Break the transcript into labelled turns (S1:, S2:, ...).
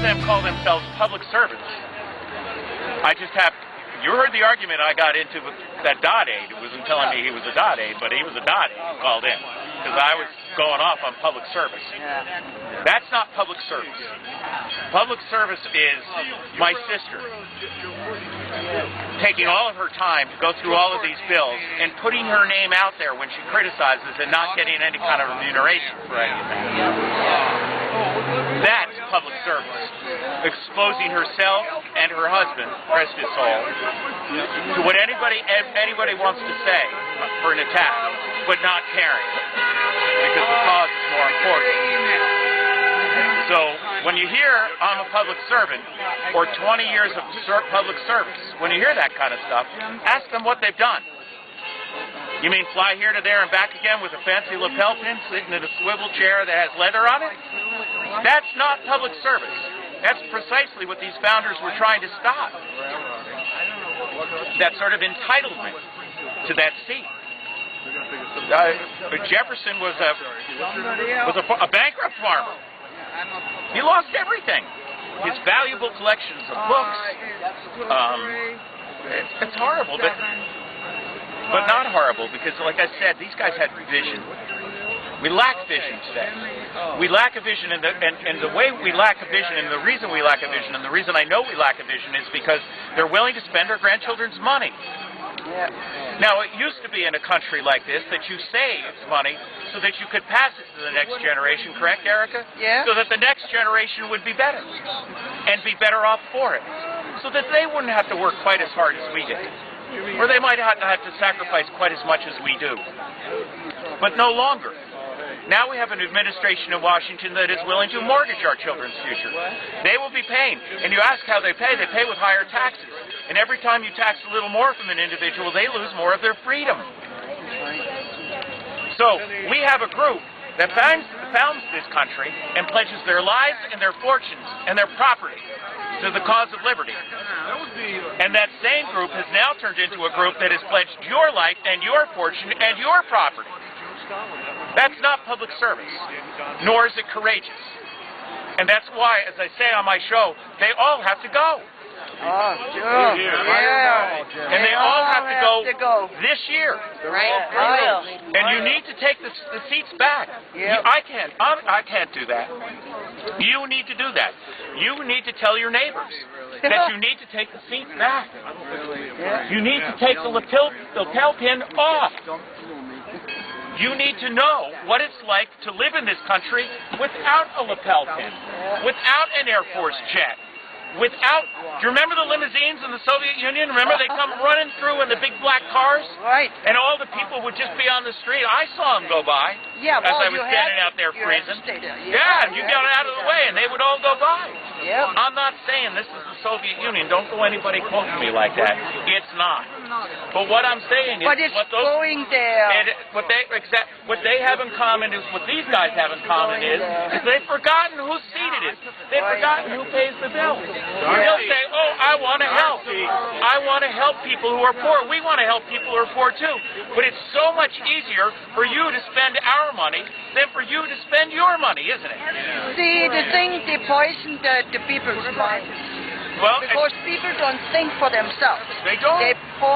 S1: them call themselves public servants. You heard the argument I got into with that dot aide who wasn't telling me he was a dot aide, but he was a dot aide who called in because I was going off on public service. That's not public service. Public service is my sister taking all of her time to go through all of these bills and putting her name out there when she criticizes and not getting any kind of remuneration for anything. That's public service. Exposing herself and her husband, rest his soul, to what anybody wants to say for an attack, but not caring, because the cause is more important. So when you hear I'm a public servant, or 20 years of public service, when you hear that kind of stuff, ask them what they've done. You mean fly here to there and back again with a fancy lapel pin sitting in a swivel chair that has leather on it? That's not public service. That's precisely what these founders were trying to stop. That sort of entitlement to that seat. Jefferson was a bankrupt farmer. He lost everything. His valuable collections of books. It's horrible, but not horrible, because, like I said, these guys had vision. We lack vision today. We lack a vision, and the way we lack a vision, and the reason we lack a vision, and the reason I know we lack a vision is because they're willing to spend our grandchildren's money. Now, it used to be in a country like this that you saved money so that you could pass it to the next generation, correct, Erica?
S2: Yeah.
S1: So that the next generation would be better, and be better off for it, so that they wouldn't have to work quite as hard as we did. Or they might not have to sacrifice quite as much as we do. But no longer. Now we have an administration in Washington that is willing to mortgage our children's future. They will be paying. And you ask how they pay with higher taxes. And every time you tax a little more from an individual, they lose more of their freedom. So we have a group that founds this country and pledges their lives and their fortunes and their property to the cause of liberty. And that same group has now turned into a group that has pledged your life and your fortune and your property. That's not public service, nor is it courageous. And that's why, as I say on my show, they all have to go. And they all have to go this year. And you need to take the seats back. I can't do that. You need to do that. You need to tell your neighbors that you need to take the seats back. You need to take the lapel pin off. You need to know what it's like to live in this country without a lapel pin, without an Air Force jet, do you remember the limousines in the Soviet Union? Remember they come running through in the big black cars?
S2: Right.
S1: And all the people would just be on the street. I saw them go by as I was standing out there freezing. You got out of the way and they would all go by. I'm not saying this is the Soviet Union. Don't go anybody quoting me like that. It's not. But what I'm saying is,
S2: but it's going there.
S1: What they have in common is what these guys have in common is they've forgotten whose seat it is. They've forgotten who pays the bill. They'll say, "Oh, I want to help. I want to help people who are poor. We want to help people who are poor too." But it's so much easier for you to spend our money than for you to spend your money, isn't it?
S2: See, the thing, they poison the people's minds.
S1: Well,
S2: because people don't think for themselves.
S1: They don't.
S2: They poison